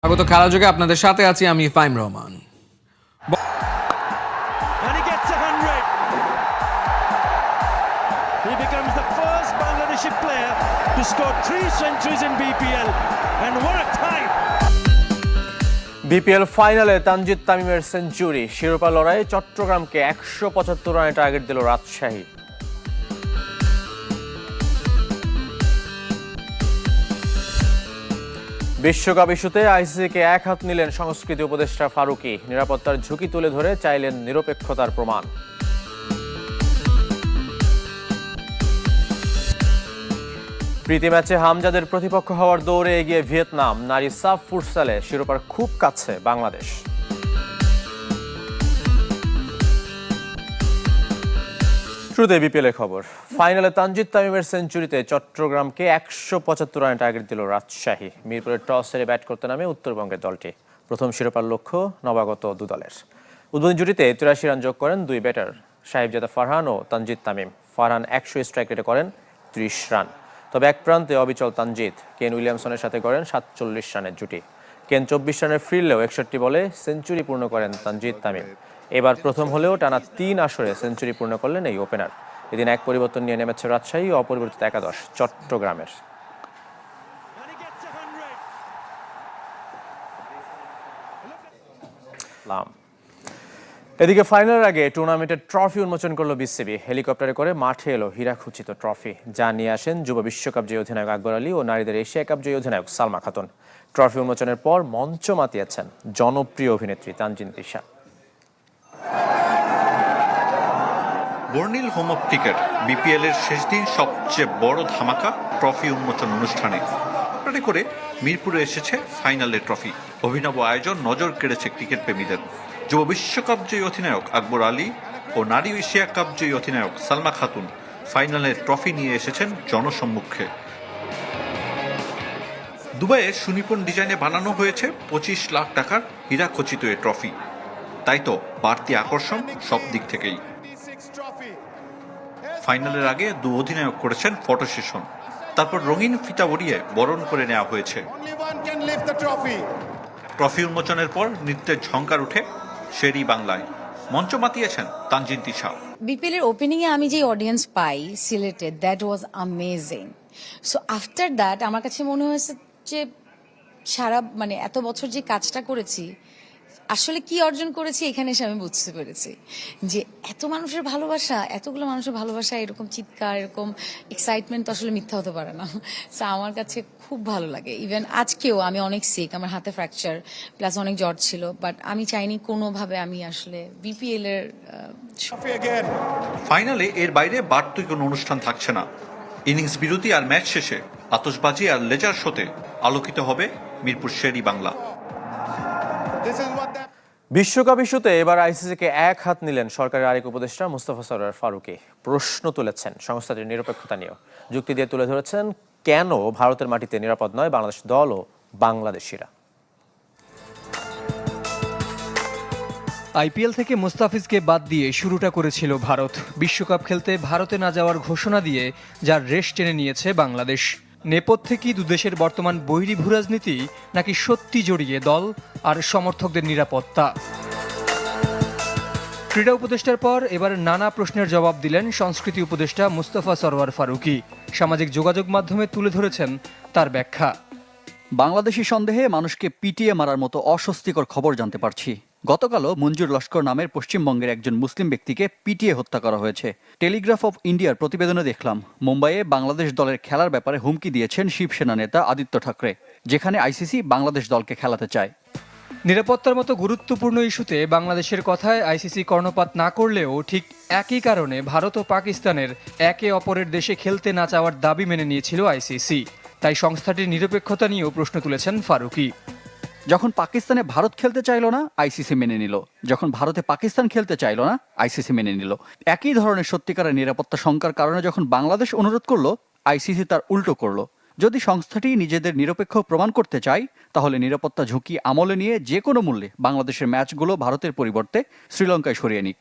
স্বাগত খেলা যোগে আপনাদের সাথে আছি আমি Faim Rahman. And he gets 100. He becomes the first Bangladeshi player to score 3 centuries in BPL. And what a time! BPL ফাইনালে তানজিদ তামিমের সেঞ্চুরি, শিরোপা লড়াই চট্টগ্রামকে 175 রানে টার্গেট দিল রাজশাহী। বিশ্বকাপ ইস্যুতে আইসিসিকে এক হাত নিলেন সংস্কৃতি উপদেষ্টা ফারুকী, নিরাপত্তার ঝুঁকি তুলে ধরে চাইলেন নিরপেক্ষতার প্রমাণ। প্রীতি ম্যাচে হামজাদের প্রতিপক্ষ হওয়ার দৌড়ে এগিয়ে ভিয়েতনাম, নারী সাফ ফুটসালে শিরোপার খুব কাছে বাংলাদেশ। শুরুতে বিপিএলের খবর। ফাইনালে তানজিদ তামিমের সেঞ্চুরিতে চট্টগ্রামকে 175 রানে টার্গেট দিল রাজশাহী। মিরপুরের টস হেরে ব্যাট করতে নামে উত্তরবঙ্গের দলটি। প্রথম শিরোপার লক্ষ্য নবাগত দুদলের। উদ্বোধনী জুটিতে 83 রান যোগ করেন দুই ব্যাটার সাহেবজাদা ফারহান ও তানজিদ তামিম। ফারহান 100 স্ট্রাইক রেটে করেন 30 রান। তবে এক প্রান্তে অবিচল তানজিদ কেন উইলিয়ামসনের সাথে করেন 47 রানের জুটি। কেন 24 রানের ফিরলেও 61 বলে সেঞ্চুরি পূর্ণ করেন তানজিদ তামিম। এবার প্রথম হলেও টানা 3 আসরে সেঞ্চুরি পূর্ণ করলেন এই ওপেনার। এদিন এক পরিবর্তন নিয়ে নেমেছে রাজশাহী, অপরিবর্তিত একাদশ চট্টগ্রামের। এদিকে ফাইনালের আগে টুর্নামেন্টের ট্রফি উন্মোচন করলো বিসিবি। হেলিকপ্টারে করে মাঠে এলো হীরাখচিত ট্রফি, যা নিয়ে আসেন যুব বিশ্বকাপ জয়ী অধিনায়ক আকবর আলী ও নারীদের এশিয়া কাপ জয়ী অধিনায়ক সালমা খাতুন। ট্রফি উন্মোচনের পর মঞ্চ মাতিয়েছেন জনপ্রিয় অভিনেত্রী তানজিন তিশা। বর্ণিল হোম অফ ক্রিকেট বিপিএল এর শেষ দিন সবচেয়ে বড় ধামাকা ট্রফি উন্মোচন অনুষ্ঠানে করে মিরপুরে এসেছে ফাইনালের ট্রফি। অভিনব আয়োজন নজর কেড়েছে ক্রিকেট প্রেমীদের। যুব বিশ্বকাপ জয়ী অধিনায়ক আকবর আলী ও নারী এশিয়া কাপ জয়ী অধিনায়ক সালমা খাতুন ফাইনালের ট্রফি নিয়ে এসেছেন জনসম্মুখে। দুবাইয়ে সুনিপুণ ডিজাইনে বানানো হয়েছে 25 লাখ টাকার হীরাখচিত এ ট্রফি। তাই তো বাড়তি আকর্ষণ সব দিক থেকেই। ফাইনালের আগে দু অধিনায়ক করেছেন ফটো সেশন, তারপর রঙিন ফিতা উড়িয়ে বরণ করে নেওয়া হয়েছে। ট্রফি উন্মোচনের পর নৃত্যের ঝঙ্কার উঠে শেরি বাংলায়। মঞ্চ মাতিয়েছেন তানজিন তিশা। বিপিএল এর ওপেনিং এ আমি যে অডিয়েন্স পাই সিলেটে, that was amazing. So after that আমার কাছে মনে হয়েছে যে সারা এত বছর যে কাজটা করেছি, আসলে কি অর্জন করেছি এখানে এসে আমি বুঝতে পেরেছি যে এত মানুষের ভালোবাসা, এতগুলো মানুষের ভালোবাসা, এরকম চিৎকার, এরকম এক্সাইটমেন্ট তো আসলে মিথ্যা হতে পারে না। সো আমার কাছে খুব ভালো লাগে। ইভেন আজকেও আমি অনেক সিক, আমার হাতে ফ্র্যাকচার প্লাস অনেক জ্বর ছিল, বাট আমি চাইনি কোনোভাবে আমি আসলে বিপিএল এর ফাইনালে এর বাইরে বাড়তি কোনো অনুষ্ঠান থাকছে না। ইনিংস বিরতি আর ম্যাচ শেষে আতশবাজি আর লেজার শোতে আলোকিত হবে মিরপুর শেরি বাংলা। বিশ্বকাপ ইস্যুতে এবার আইসিসিকে এক হাত নিলেন সরকারের আরেক উপদেষ্টা মুস্তাফা সরোয়ার ফারুকী। প্রশ্ন তুলেছেন সংস্থাটির নিরপেক্ষতা নিয়েও। যুক্তি দিয়ে তুলে ধরেছেন কেন ভারতের মাটিতে নিরাপদ নয় বাংলাদেশ দল ও বাংলাদেশিরা। আইপিএল থেকে মুস্তাফিজকে বাদ দিয়ে শুরুটা করেছিল ভারত। বিশ্বকাপ খেলতে ভারতে না যাওয়ার ঘোষণা দিয়ে যার রেশ টেনে নিয়েছে বাংলাদেশ। নেপথ্যে কি দুদেশের বর্তমান বৈরী ভূরাজনীতি, নাকি সত্যি জড়িয়ে দল আর সমর্থকদের নিরাপত্তা? ক্রীড়া উপদেষ্টার পর এবার নানা প্রশ্নের জবাব দিলেন সংস্কৃতি উপদেষ্টা মুস্তাফা সরোয়ার ফারুকী। সামাজিক যোগাযোগ মাধ্যমে তুলে ধরেছেন তার ব্যাখ্যা। বাংলাদেশি সন্দেহে মানুষকে পিটিয়ে মারার মতো অস্বস্তিকর খবর জানতে পারছি। গতকালও মঞ্জুর লস্কর নামের পশ্চিমবঙ্গের একজন মুসলিম ব্যক্তিকে পিটিয়ে হত্যা করা হয়েছে। টেলিগ্রাফ অফ ইন্ডিয়ার প্রতিবেদনে দেখলাম মুম্বাইয়ে বাংলাদেশ দলের খেলার ব্যাপারে হুমকি দিয়েছেন শিবসেনা নেতা আদিত্য ঠাকরে, যেখানে আইসিসি বাংলাদেশ দলকে খেলাতে চায়। নিরাপত্তার মতো গুরুত্বপূর্ণ ইস্যুতে বাংলাদেশের কথায় আইসিসি কর্ণপাত না করলেও ঠিক একই কারণে ভারত ও পাকিস্তানের একে অপরের দেশে খেলতে না চাওয়ার দাবি মেনে নিয়েছিল আইসিসি। তাই সংস্থাটির নিরপেক্ষতা নিয়েও প্রশ্ন তুলেছেন ফারুকী। যখন পাকিস্তানে ভারত খেলতে চাইল না, আইসিসি মেনে নিল। যখন ভারতে পাকিস্তান খেলতে চাইল না, আইসিসি মেনে নিল। একই ধরনের সত্যিকারের নিরাপত্তা শঙ্কার কারণে যখন বাংলাদেশ অনুরোধ করলো, আইসিসি তার উল্টো করলো। যদি সংস্থাটি নিজেদের নিরপেক্ষ প্রমাণ করতে চায়, তাহলে নিরাপত্তা ঝুঁকি আমলে নিয়ে যে কোনো মূল্যে বাংলাদেশের ম্যাচগুলো ভারতের পরিবর্তে শ্রীলঙ্কায় সরিয়ে নিক।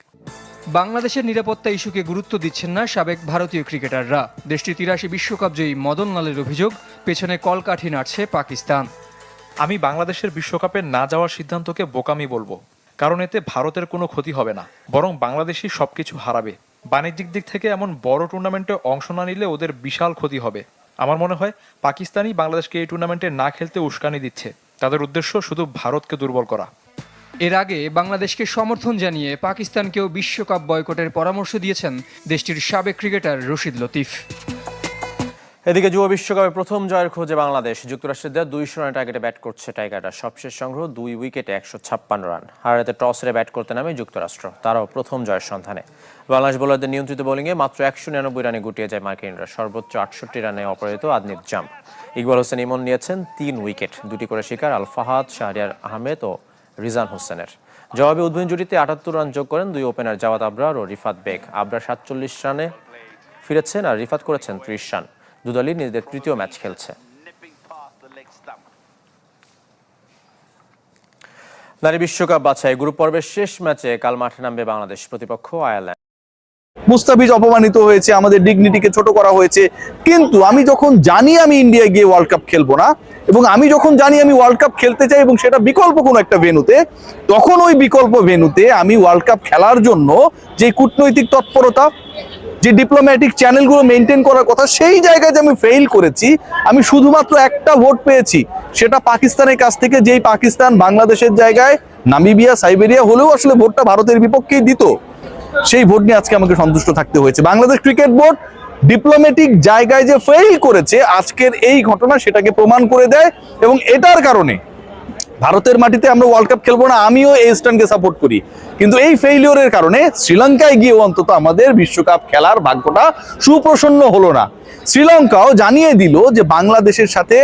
বাংলাদেশের নিরাপত্তা ইস্যুকে গুরুত্ব দিচ্ছেন না সাবেক ভারতীয় ক্রিকেটাররা। দেশটির 83 বিশ্বকাপ জয়ী মদন লালের অভিযোগ, পেছনে কলকাঠি নাড়ছে পাকিস্তান। আমি বাংলাদেশের বিশ্বকাপে না যাওয়ার সিদ্ধান্তকে বোকামি বলবো, কারণ এতে ভারতের কোনো ক্ষতি হবে না, বরং বাংলাদেশই সবকিছু হারাবে। বাণিজ্যিক দিক থেকে এমন বড় টুর্নামেন্টে অংশ না নিলে ওদের বিশাল ক্ষতি হবে। আমার মনে হয় পাকিস্তানই বাংলাদেশকে এই টুর্নামেন্টে না খেলতে উস্কানি দিচ্ছে। তাদের উদ্দেশ্য শুধু ভারতকে দুর্বল করা। এর আগে বাংলাদেশকে সমর্থন জানিয়ে পাকিস্তানকেও বিশ্বকাপ বয়কটের পরামর্শ দিয়েছেন দেশটির সাবেক ক্রিকেটার রশিদ লতিফ। এদিকে যুব বিশ্বকাপে প্রথম জয়ের খোঁজে বাংলাদেশ। যুক্তরাষ্ট্রের দেওয়া 200 রানের টার্গেটে ব্যাট করছে টাইগাররা। সবশেষ সংগ্রহ 2 উইকেটে 156 রান। হারাতে টস হেরে ব্যাট করতে নামে যুক্তরাষ্ট্র, তারাও প্রথম জয়ের সন্ধানে। বাংলাদেশ বোলারদের নিয়ন্ত্রিত বোলিংয়ে মাত্র 199 রানে গুটিয়ে যায় মার্কিনরা। সর্বোচ্চ 68 রানে অপরাজিত আদনিত জাম্প। ইকবাল হোসেন ইমন নিয়েছেন 3 উইকেট, 2টি করে শিকার আল ফাহাদ, শাহরিয়ার আহমেদ ও রিজান হোসেনের। জবাবে উদ্বোধনী জুটিতে 78 রান যোগ করেন 2 ওপেনার জাওয়াদ আবরার ও রিফাত বেগ। আবরার 47 রানে ফিরেছেন আর রিফাত করেছেন 30 রান। দুদলই নিজেদের তৃতীয় ম্যাচ খেলছে। নারী বিশ্বকাপ বাছাই গ্রুপ পর্বের শেষ ম্যাচে কাল মাঠে নামবে বাংলাদেশ, প্রতিপক্ষ আয়ারল্যান্ড। মুস্তাফিজ অপমানিত হয়েছে, আমাদের ডিগনিটিকে ছোট করা হয়েছে, কিন্তু আমি যখন জানি আমি ইন্ডিয়ায় গিয়ে ওয়ার্ল্ড কাপ খেলবো না, এবং আমি যখন জানি আমি ওয়ার্ল্ড কাপ খেলতে চাই এবং সেটা বিকল্প কোনো একটা ভেন্যুতে, তখন ওই বিকল্প ভেন্যুতে আমি ওয়ার্ল্ড কাপ খেলার জন্য যে কূটনৈতিক তৎপরতা, যে ডিপ্লোম্যাটিক চ্যানেলগুলো মেনটেন করার কথা, সেই জায়গায় যে আমি ফেইল করেছি। আমি শুধুমাত্র একটা ভোট পেয়েছি, সেটা পাকিস্তানের কাছ থেকে, যেই পাকিস্তান বাংলাদেশের জায়গায় নামিবিয়া, সাইবেরিয়া হলেও আসলে ভোটটা ভারতের বিপক্ষেই দিত। সেই ভোট নিয়ে আজকে আমাকে সন্তুষ্ট থাকতে হয়েছে। বাংলাদেশ ক্রিকেট বোর্ড ডিপ্লোম্যাটিক জায়গায় যে ফেইল করেছে, আজকের এই ঘটনা সেটাকে প্রমাণ করে দেয়, এবং এটার কারণে ভারতের মাটিতে আমরা ওয়ার্ল্ড কাপ খেলবো না। আমিও এই স্ট্যান্ডকে সাপোর্ট করি, কিন্তু এই ফেইলিওরের কারণে শ্রীলঙ্কায় গিয়ে অন্তত আমাদের বিশ্বকাপ খেলার ভাগ্যটা সুপ্রসন্ন হলো না। শ্রীলঙ্কাও জানিয়ে দিল যে বাংলাদেশের সাথে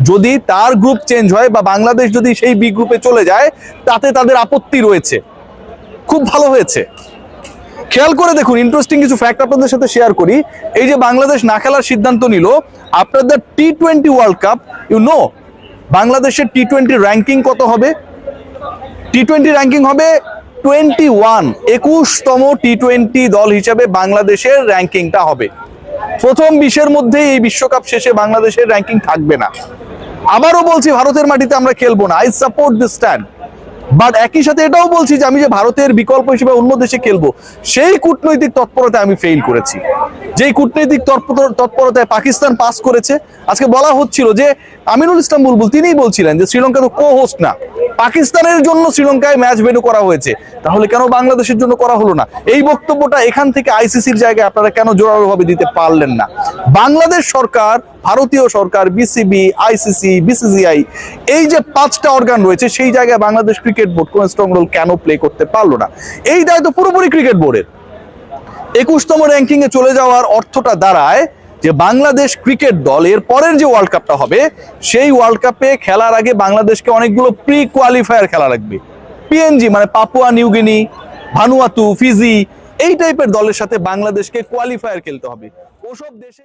যদি তার গ্রুপ চেঞ্জ হয় বা বাংলাদেশ যদি সেই বি গ্রুপে চলে যায়, তাতে তাদের আপত্তি রয়েছে। খুব ভালো হয়েছে। খেয়াল করে দেখুন, ইন্টারেস্টিং কিছু ফ্যাক্ট আপনাদের সাথে শেয়ার করি। এই যে বাংলাদেশ না খেলার সিদ্ধান্ত নিল, আপনাদের টি20 ওয়ার্ল্ড কাপ, বাংলাদেশের টি20 র্যাঙ্কিং কত হবে? টি20 র্যাঙ্কিং হবে 21, 21তম টি20 দল হিসেবে বাংলাদেশের র্যাঙ্কিংটা হবে। প্রথম 20-এর মধ্যে এই বিশ্বকাপ শেষে বাংলাদেশের র্যাঙ্কিং থাকবে না। আবারও বলছি, ভারতের মাটিতে আমরা খেলবো না। I support this stand, but একই সাথে এটাও বলছি যে আমি যে ভারতের বিকল্প হিসেবে অন্য দেশে খেলবো, সেই কূটনৈতিক তৎপরতায় আমি ফেইল করেছি। যেই কূটনৈতিক তৎপরতায় পাকিস্তান পাস করেছে। আজকে বলা হচ্ছিল যে আমিনুল ইসলাম বুলবুল তিনিই বলছিলেন যে শ্রীলঙ্কা তো কো হোস্ট না, পাকিস্তানের জন্য শ্রীলঙ্কায় ম্যাচ ভেন্যু করা হয়েছে, তাহলে কেন বাংলাদেশের জন্য করা হলো না? এই বক্তব্যটা এখান থেকে আইসিসির জায়গায় আপনারা কেন জোরালোভাবে দিতে পারলেন না? বাংলাদেশ সরকার, ভারতীয় সরকার, বিসিবি, আইসিসি, বিসিসিআই, এই যে 5টা অর্গান রয়েছে, সেই জায়গায় বাংলাদেশ ক্রিকেট বোর্ড কোন স্ট্রং রোল কেন প্লে করতে পারলো না? এই দায়িত্ব পুরোপুরি ক্রিকেট বোর্ডের। 21তম র্যাঙ্কিং এ চলে যাওয়ার অর্থটা দাঁড়ায় যে বাংলাদেশ ক্রিকেট দল এর পরের যে ওয়ার্ল্ড কাপটা হবে, সেই ওয়ার্ল্ড কাপে খেলার আগে বাংলাদেশকে অনেকগুলো প্রি কোয়ালিফায়ার খেলা লাগবে। পিএনজি মানে পাপুয়া নিউগিনি, ভানুয়াতু, ফিজি, এই টাইপের দলের সাথে বাংলাদেশকে কোয়ালিফায়ার খেলতে হবে। ওসব দেশে